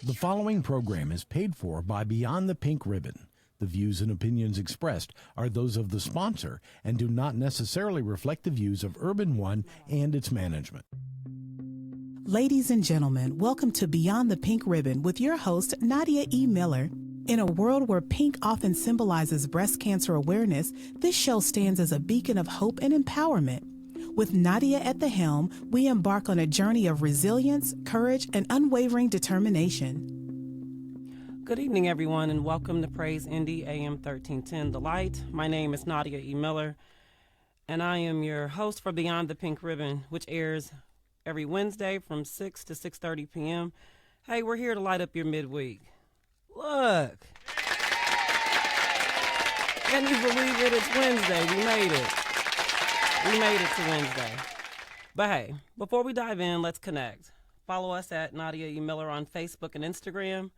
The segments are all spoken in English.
The following program is paid for by Beyond the Pink Ribbon. The views and opinions expressed are those of the sponsor and do not necessarily reflect the views of Urban One and its management. Ladies and gentlemen, welcome to Beyond the Pink Ribbon with your host, Nadia E. Miller. In a world where pink often symbolizes breast cancer awareness, this show stands as a beacon of hope and empowerment. With Nadia at the helm, we embark on a journey of resilience, courage, and unwavering determination. Good evening, everyone, and welcome to Praise Indy AM 1310 The Light. My name is Nadia E. Miller, and I am your host for Beyond the Pink Ribbon, which airs every Wednesday from 6 to 6:30 p.m. Hey, we're here to light up your midweek. Look. Can you believe it? It's Wednesday. We made it. We made it to Wednesday. But hey, before we dive in, let's connect. Follow us at Nadia E. Miller on Facebook and Instagram.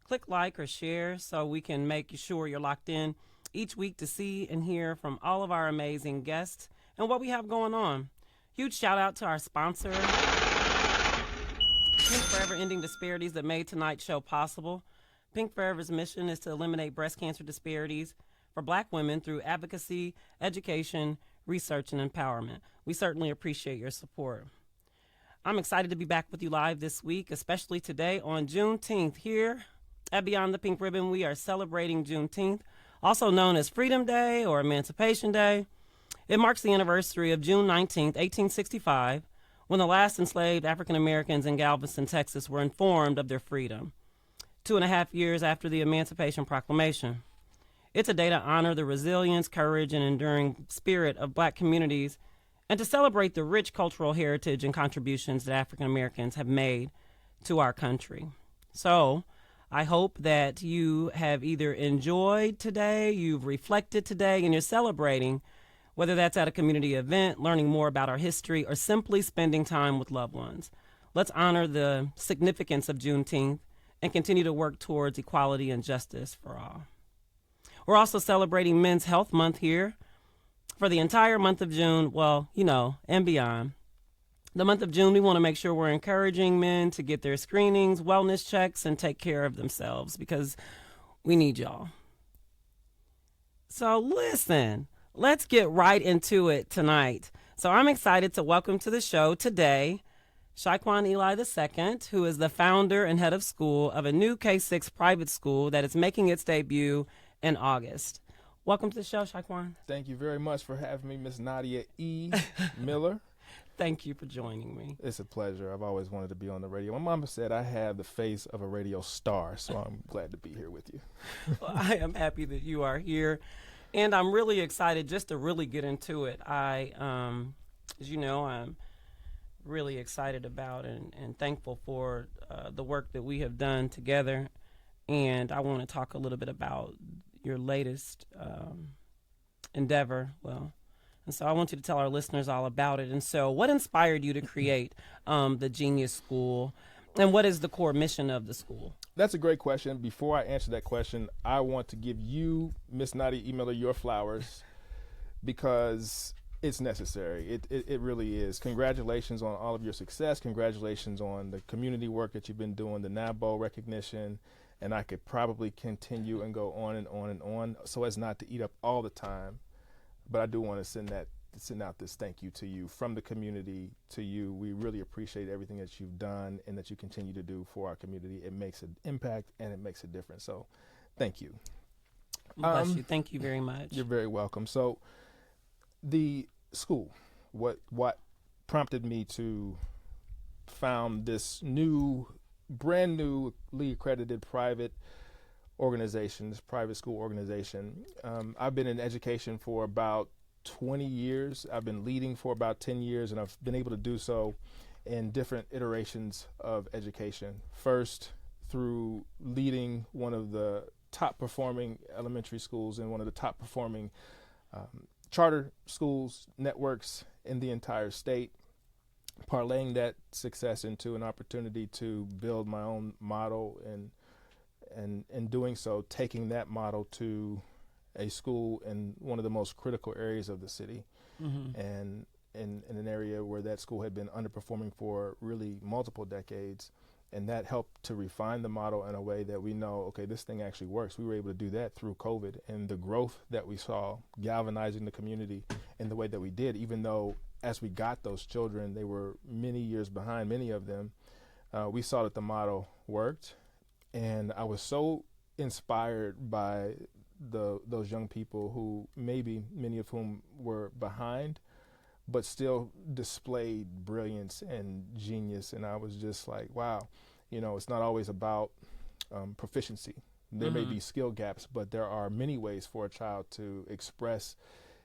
Click like or share so we can make sure you're locked in each week to see and hear from all of our amazing guests and what we have going on. Huge shout out to our sponsor, Pink Forever Ending Disparities, that made tonight's show possible. Pink Forever's mission is to eliminate breast cancer disparities for Black women through advocacy, education, research, and empowerment. We certainly appreciate your support. I'm excited to be back with you live this week, especially today on Juneteenth. Here at Beyond the Pink Ribbon, we are celebrating Juneteenth, also known as Freedom Day or Emancipation Day. It marks the anniversary of June 19th, 1865, when the last enslaved African Americans in Galveston, Texas were informed of their freedom, 2.5 years after the Emancipation Proclamation. It's a day to honor the resilience, courage, and enduring spirit of Black communities and to celebrate the rich cultural heritage and contributions that African Americans have made to our country. So I hope that you have either enjoyed today, you've reflected today, and you're celebrating, whether that's at a community event, learning more about our history, or simply spending time with loved ones. Let's honor the significance of Juneteenth and continue to work towards equality and justice for all. We're also celebrating Men's Health Month here for the entire month of June, and beyond. The month of June, we want to make sure we're encouraging men to get their screenings, wellness checks, and take care of themselves because we need y'all. So listen, let's get right into it tonight. So I'm excited to welcome to the show today Shy-Quon Eli II, who is the founder and head of school of a new K-6 private school that is making its debut in August. Welcome to the show, Shy-Quon. Thank you very much for having me, Miss Nadia E. Miller. Thank you for joining me. It's a pleasure. I've always wanted to be on the radio. My mama said I have the face of a radio star, so I'm glad to be here with you. Well, I am happy that you are here, and I'm really excited just to really get into it. I'm really excited about and thankful for the work that we have done together, and I want to talk a little bit about your latest endeavor. And so I want you to tell our listeners all about it. And so what inspired you to create the Genius School, and what is the core mission of the school? That's a great question. Before I answer that question, I want to give you, Miss Nadia E. Miller, your flowers because it's necessary. It really is. Congratulations on all of your success. Congratulations on the community work that you've been doing, the NABO recognition, and I could probably continue and go on and on and on so as not to eat up all the time. But I do want to send out this thank you to you from the community to you. We really appreciate everything that you've done and that you continue to do for our community. It makes an impact and it makes a difference. So thank you. Bless you. Thank you very much. You're very welcome. So the school, what prompted me to found this brand newly accredited private organization, this private school organization. I've been in education for about 20 years. I've been leading for about 10 years, and I've been able to do so in different iterations of education. First, through leading one of the top performing elementary schools and one of the top performing charter schools networks in the entire state, parlaying that success into an opportunity to build my own model, and in doing so, taking that model to a school in one of the most critical areas of the city, and in an area where that school had been underperforming for really multiple decades, And that helped to refine the model in a way that we know, okay, this thing actually works. We were able to do that through COVID, and the growth that we saw galvanizing the community in the way that we did, even though as we got those children, they were many years behind, many of them, we saw that the model worked. And I was so inspired by those young people who maybe many of whom were behind, but still displayed brilliance and genius. And I was just like, wow, it's not always about proficiency. There may be skill gaps, but there are many ways for a child to express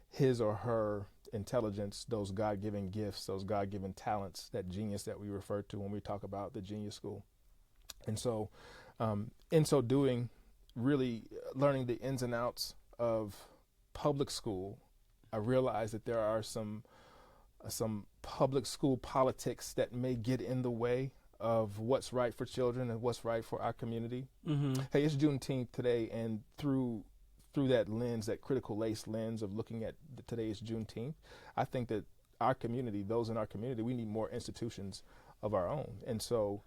his or her intelligence, those God-given gifts, those God-given talents, that genius that we refer to when we talk about the Genius School. And so in so doing, really learning the ins and outs of public school, I realized that there are some public school politics that may get in the way of what's right for children and what's right for our community. Hey, it's Juneteenth today, and through that lens, that critical race lens of looking at today's Juneteenth, I think that our community, those in our community, we need more institutions of our own. And so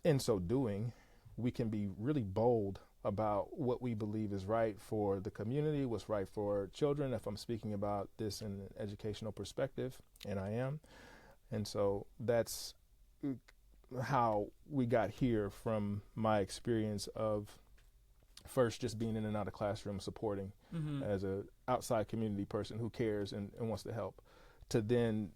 in so doing, we can be really bold about what we believe is right for the community, what's right for children, if I'm speaking about this in an educational perspective, and I am. And so that's how we got here, from my experience of first just being in and out of classroom supporting as a outside community person who cares and wants to help, to then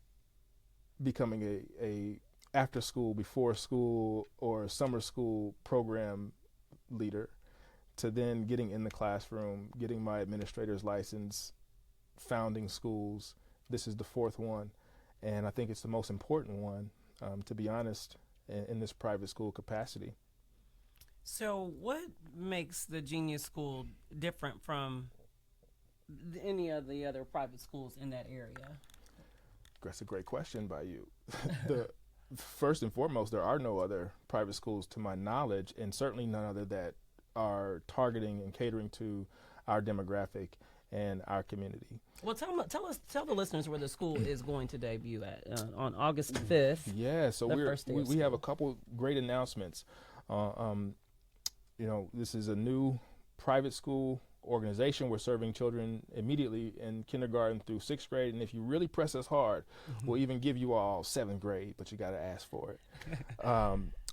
becoming a after school, before school, or summer school program leader, to then getting in the classroom, getting my administrator's license, founding schools. This is the fourth one, and I think it's the most important one, to be honest, in this private school capacity. So what makes the Genius School different from any of the other private schools in that area? That's a great question by you. First and foremost, there are no other private schools to my knowledge, and certainly none other that are targeting and catering to our demographic and our community. Well, tell the listeners where the school is going to debut at on August 5th. Yeah, so we have a couple great announcements. This is a new private school organization. We're serving children immediately in kindergarten through 6th grade, and if you really press us hard, we'll even give you all 7th grade, but you got to ask for it.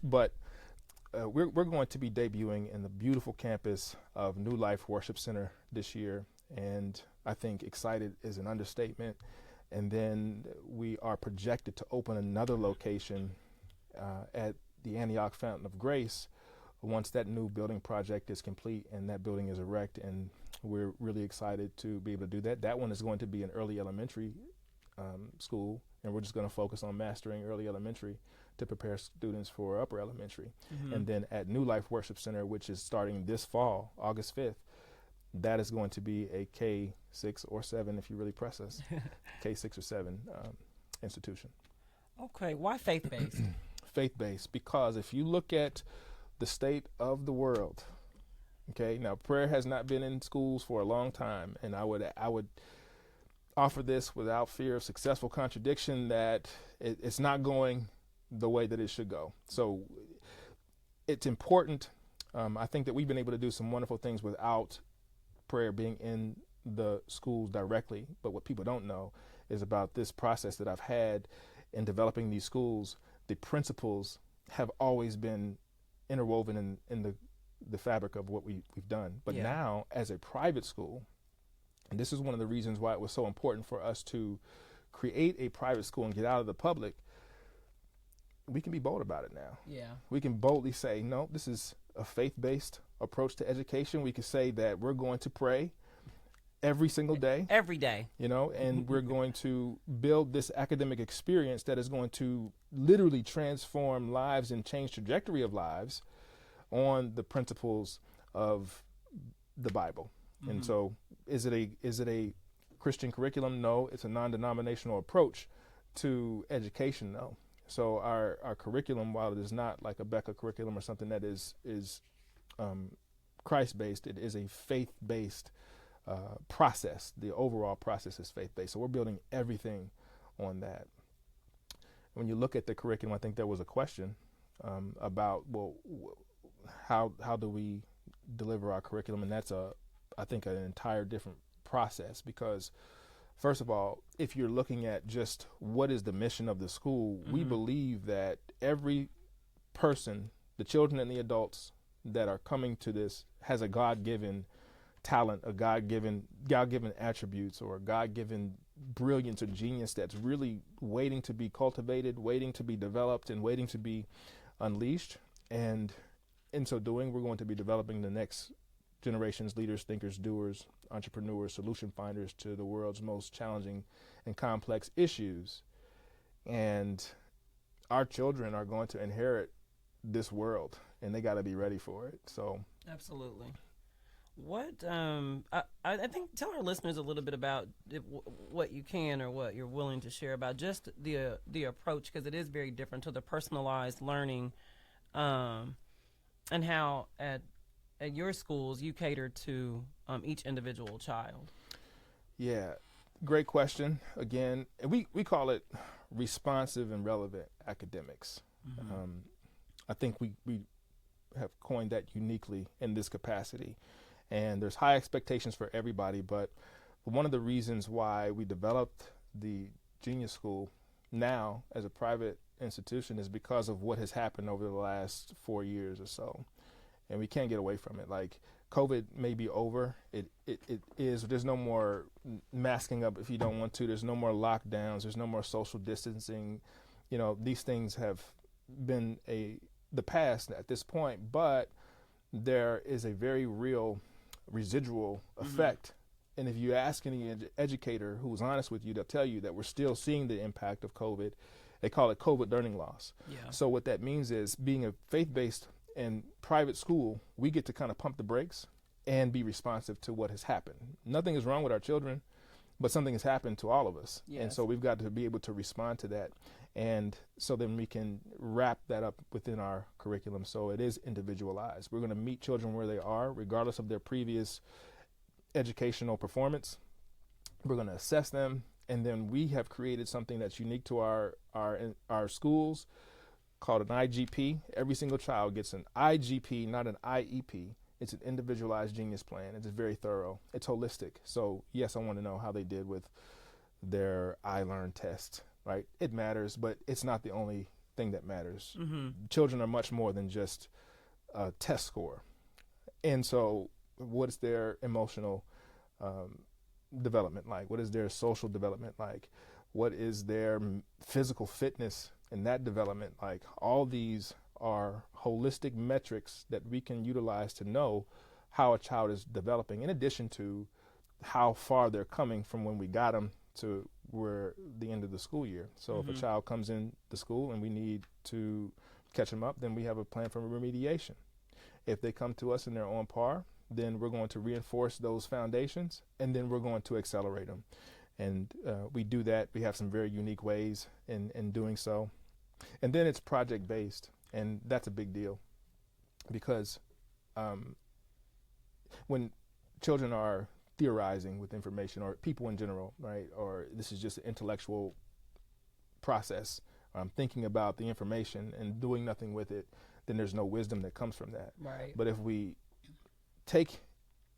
But we're going to be debuting in the beautiful campus of New Life Worship Center this year, and I think excited is an understatement. And then we are projected to open another location at the Antioch Fountain of Grace once that new building project is complete and that building is erect, and we're really excited to be able to do that. That one is going to be an early elementary school, and we're just going to focus on mastering early elementary to prepare students for upper elementary. And then at New Life Worship Center, which is starting this fall, August 5th, that is going to be a K-6 or 7, if you really press us, K-6 or 7 institution. Okay, why faith-based? Faith-based, because if you look at the state of the world, okay, now prayer has not been in schools for a long time, and I would offer this without fear of successful contradiction that it's not going the way that it should go. So it's important. I think that we've been able to do some wonderful things without prayer being in the schools directly, but what people don't know is about this process that I've had in developing these schools. The principles have always been interwoven in the fabric of what we've done. But now, as a private school, and this is one of the reasons why it was so important for us to create a private school and get out of the public, we can be bold about it now. Yeah. We can boldly say, no, this is a faith-based approach to education. We can say that we're going to pray every single day. Every day. And we're going to build this academic experience that is going to literally transform lives and change trajectory of lives on the principles of the Bible. And so is it a Christian curriculum? No. It's a non-denominational approach to education? No. So our curriculum, while it is not like a Becca curriculum or something that is Christ-based, it is a faith-based process. The overall process is faith-based. So we're building everything on that. When you look at the curriculum, I think there was a question about, well, how do we deliver our curriculum? And that's I think an entire different process, because first of all, if you're looking at just what is the mission of the school, we believe that every person, the children and the adults that are coming to this, has a God-given talent, a God-given attributes, or a God-given brilliance or genius that's really waiting to be cultivated, waiting to be developed, and waiting to be unleashed. And in so doing, we're going to be developing the next generation's leaders, thinkers, doers, entrepreneurs, solution finders to the world's most challenging and complex issues. And our children are going to inherit this world, and they got to be ready for it. So absolutely. What I think, tell our listeners a little bit about what you can or what you're willing to share about just the approach, because it is very different to the personalized learning, and how at your schools you cater to each individual child. Yeah, great question. Again, we call it responsive and relevant academics. I think we have coined that uniquely in this capacity. And there's high expectations for everybody, but one of the reasons why we developed the Genius School now as a private institution is because of what has happened over the last 4 years or so. And we can't get away from it. Like, COVID may be over. It is. There's no more masking up if you don't want to. There's no more lockdowns. There's no more social distancing. These things have been the past at this point, but there is a very real residual effect. And if you ask any educator who's honest with you, they'll tell you that we're still seeing the impact of COVID. They call it COVID learning loss. Yeah. So what that means is, being a faith-based and private school, we get to kind of pump the brakes and be responsive to what has happened. Nothing is wrong with our children, but something has happened to all of us. Yes. And so we've got to be able to respond to that. And so then we can wrap that up within our curriculum. So it is individualized. We're going to meet children where they are, regardless of their previous educational performance. We're going to assess them. And then we have created something that's unique to our schools called an IGP. Every single child gets an IGP, not an IEP. It's an individualized genius plan. It's very thorough. It's holistic. So yes, I want to know how they did with their iLearn test, right? It matters, but it's not the only thing that matters. Children are much more than just a test score. And so what is their emotional development like? What is their social development like? What is their physical fitness and that development like? All these are holistic metrics that we can utilize to know how a child is developing, in addition to how far they're coming from when we got them to where the end of the school year. So if a child comes in the school and we need to catch them up, then we have a plan for remediation. If they come to us and they're on par, then we're going to reinforce those foundations, and then we're going to accelerate them. And we do that. We have some very unique ways in doing so. And then it's project-based, and that's a big deal, because when children are theorizing with information, or people in general, right, or this is just an intellectual process, or I'm thinking about the information and doing nothing with it, then there's no wisdom that comes from that. Right. But if we take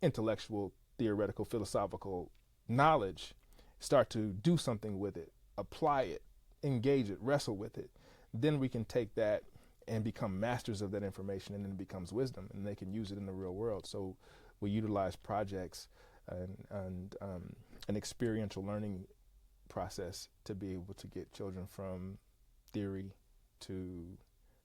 intellectual, theoretical, philosophical knowledge, start to do something with it, apply it, engage it, wrestle with it, then we can take that and become masters of that information, and then it becomes wisdom, and they can use it in the real world. So we utilize projects and an experiential learning process to be able to get children from theory to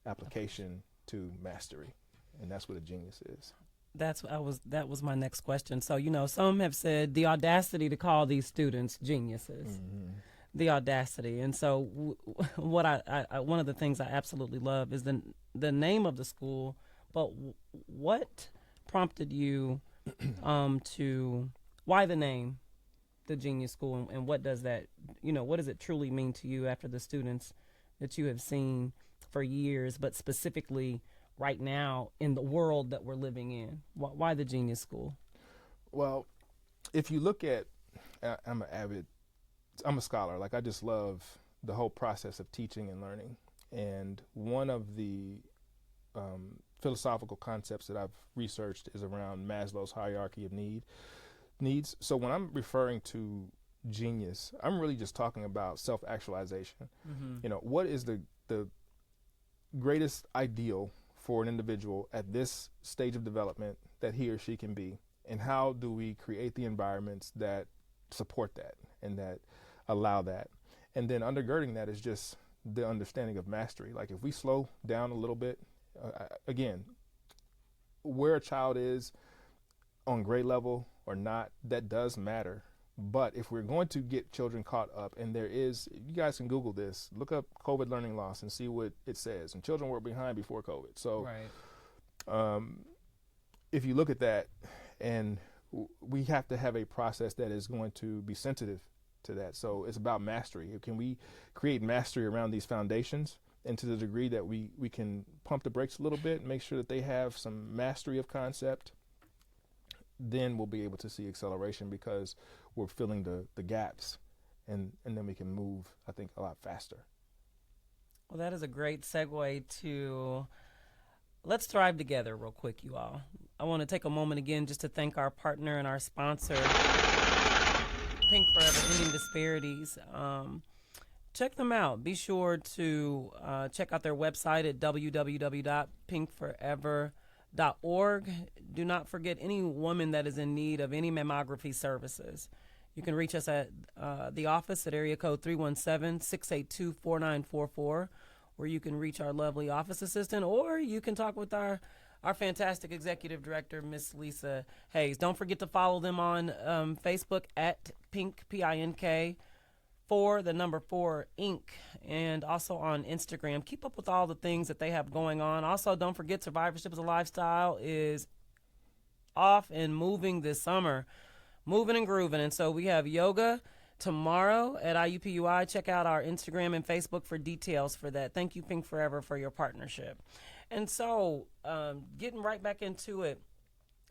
application to mastery, and that's what a genius is. That was my next question. So, some have said the audacity to call these students geniuses. The audacity. And so what I one of the things I absolutely love is the name of the school, but what prompted you why the name, the Genius School, and what does that, what does it truly mean to you after the students that you have seen for years, but specifically right now in the world that we're living in? Why the Genius School? Well, if you look at, I'm a scholar. Like, I just love the whole process of teaching and learning. And one of the philosophical concepts that I've researched is around Maslow's hierarchy of needs. So when I'm referring to genius, I'm really just talking about self-actualization. What is the greatest ideal for an individual at this stage of development that he or she can be, and how do we create the environments that support that and that allow that? And then undergirding that is just the understanding of mastery. Like if we slow down a little bit, again, where a child is on grade level or not, that does matter. But if we're going to get children caught up, and you guys can Google this, look up COVID learning loss and see what it says. And children were behind before COVID. So if you look at that, and we have to have a process that is going to be sensitive to that. So it's about mastery. Can we create mastery around these foundations? And to the degree that we can pump the brakes a little bit and make sure that they have some mastery of concept, then we'll be able to see acceleration because we're filling the gaps, and then we can move, I think, a lot faster. Well, that is a great segue to Let's Thrive Together real quick, you all. I want to take a moment again just to thank our partner and our sponsor, Pink Forever Ending Disparities. Check them out. Be sure to check out their website at www.pinkforever.org. Do not forget any woman that is in need of any mammography services. You can reach us at the office at area code 317-682-4944, where you can reach our lovely office assistant, or you can talk with our fantastic executive director, Miss Lisa Hayes. Don't forget to follow them on Facebook at Pink, P-I-N-K, 4 Inc., and also on Instagram. Keep up with all the things that they have going on. Also, don't forget Survivorship is a Lifestyle is off and moving this summer, moving and grooving. And so we have yoga tomorrow at IUPUI. Check out our Instagram and Facebook for details for that. Thank you, Pink Forever, for your partnership. And so getting right back into it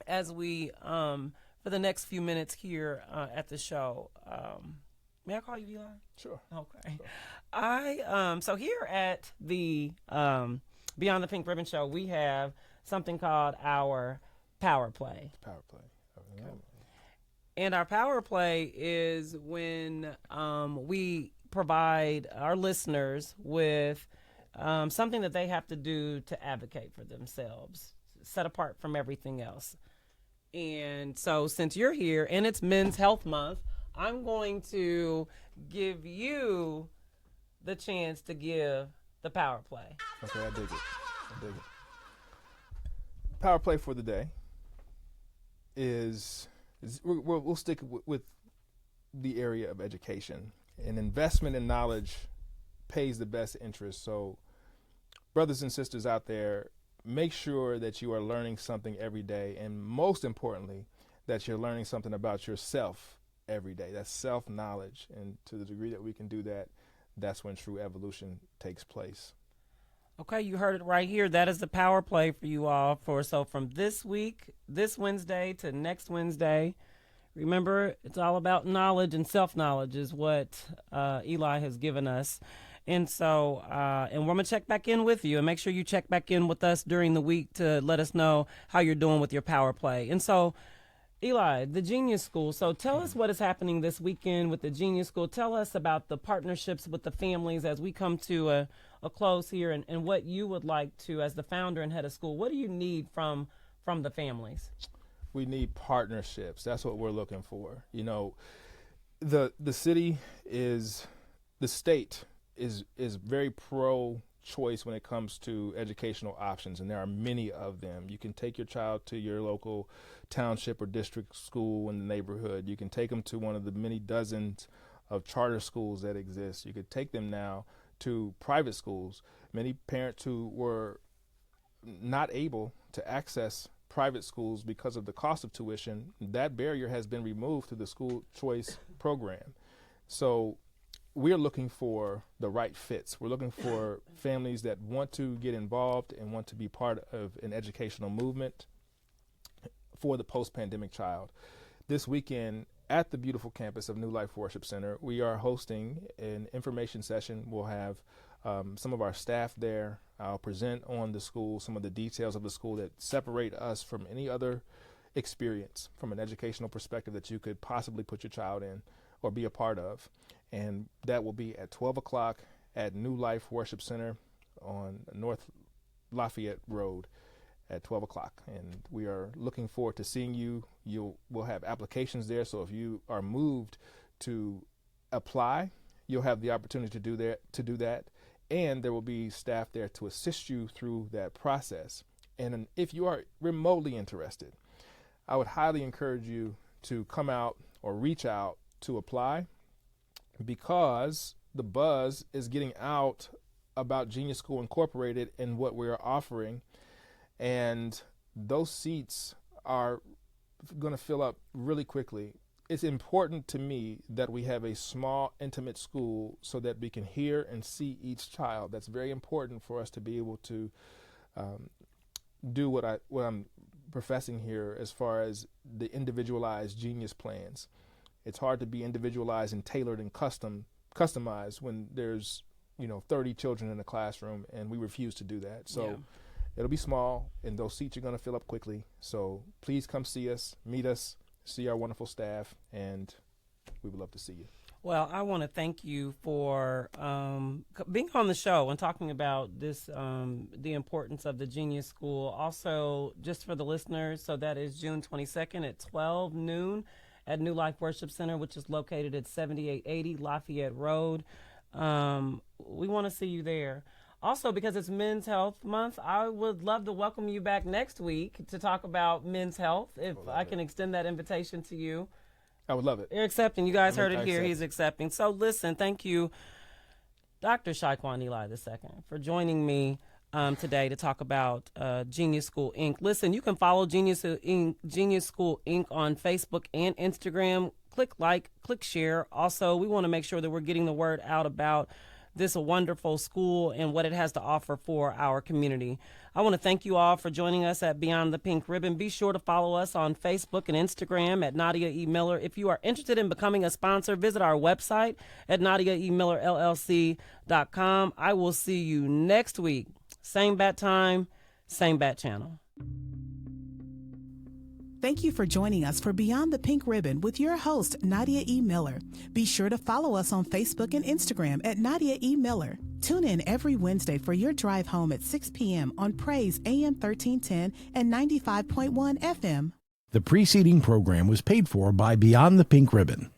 as we, for the next few minutes here at the show. May I call you Eli? Sure. Okay. Sure. So here at the Beyond the Pink Ribbon Show, we have something called our Power Play. Power Play. Okay. And our Power Play is when we provide our listeners with something that they have to do to advocate for themselves, set apart from everything else. And so since you're here and it's Men's Health Month, I'm going to give you the chance to give the Power Play. Okay, I dig it. Power Play for the day is we'll stick with the area of education. An investment in knowledge pays the best interest. So brothers and sisters out there, make sure that you are learning something every day, and most importantly, that you're learning something about yourself every day. That's self-knowledge, and to the degree that we can do that, that's when true evolution takes place. Okay, you heard it right here. That is the Power Play for you all. From this week, this Wednesday to next Wednesday. Remember, it's all about knowledge, and self-knowledge is what Eli has given us. And so, and we're going to check back in with you, and make sure you check back in with us during the week to let us know how you're doing with your Power Play. And so, Eli, the Genius School. So tell us what is happening this weekend with the Genius School. Tell us about the partnerships with the families as we come to a close here, and what you would like to, as the founder and head of school, what do you need from the families? We need partnerships. That's what we're looking for. You know, the state is very pro-choice when it comes to educational options, and there are many of them. You can take your child to your local township or district school in the neighborhood. You can take them to one of the many dozens of charter schools that exist. You could take them now to private schools. Many parents who were not able to access private schools because of the cost of tuition, that barrier has been removed through the school choice program. So we're looking for the right fits. We're looking for families that want to get involved and want to be part of an educational movement for the post-pandemic child. This weekend at the beautiful campus of New Life Worship Center, we are hosting an information session. We'll have some of our staff there. I'll present on the school, some of the details of the school that separate us from any other experience from an educational perspective that you could possibly put your child in or be a part of. And that will be at 12 o'clock at New Life Worship Center on North Lafayette Road at 12 o'clock. And we are looking forward to seeing you. We'll have applications there. So if you are moved to apply, you'll have the opportunity to do that. And there will be staff there to assist you through that process. And if you are remotely interested, I would highly encourage you to come out or reach out to apply, because the buzz is getting out about Genius School Incorporated and what we're offering. And those seats are going to fill up really quickly. It's important to me that we have a small, intimate school so that we can hear and see each child. That's very important for us to be able to do what I'm professing here as far as the individualized Genius plans. It's hard to be individualized and tailored and customized when there's 30 children in a classroom, and we refuse to do that. So it'll be small, and those seats are going to fill up quickly. So please come see us, meet us, see our wonderful staff, and we would love to see you. Well, I want to thank you for being on the show and talking about this, the importance of the Genius School. Also, just for the listeners, so that is June 22nd at 12 noon at New Life Worship Center, which is located at 7880 Lafayette Road. We want to see you there. Also, because it's Men's Health Month, I would love to welcome you back next week to talk about men's health, if I can extend that invitation to you. I would love it. You're accepting. You guys heard it here. He's accepting. So listen, thank you, Dr. Shy-Quon Eli II, for joining me today to talk about Genius School Inc. Listen, you can follow Genius School Inc. on Facebook and Instagram. Click like, click share. Also, we want to make sure that we're getting the word out about this wonderful school and what it has to offer for our community. I want to thank you all for joining us at Beyond the Pink Ribbon. Be sure to follow us on Facebook and Instagram at Nadia E. Miller. If you are interested in becoming a sponsor, visit our website at NadiaEMillerLLC.com. I will see you next week. Same bat time, same bat channel. Thank you for joining us for Beyond the Pink Ribbon with your host, Nadia E. Miller. Be sure to follow us on Facebook and Instagram at Nadia E. Miller. Tune in every Wednesday for your drive home at 6 p.m. on Praise AM 1310 and 95.1 FM. The preceding program was paid for by Beyond the Pink Ribbon.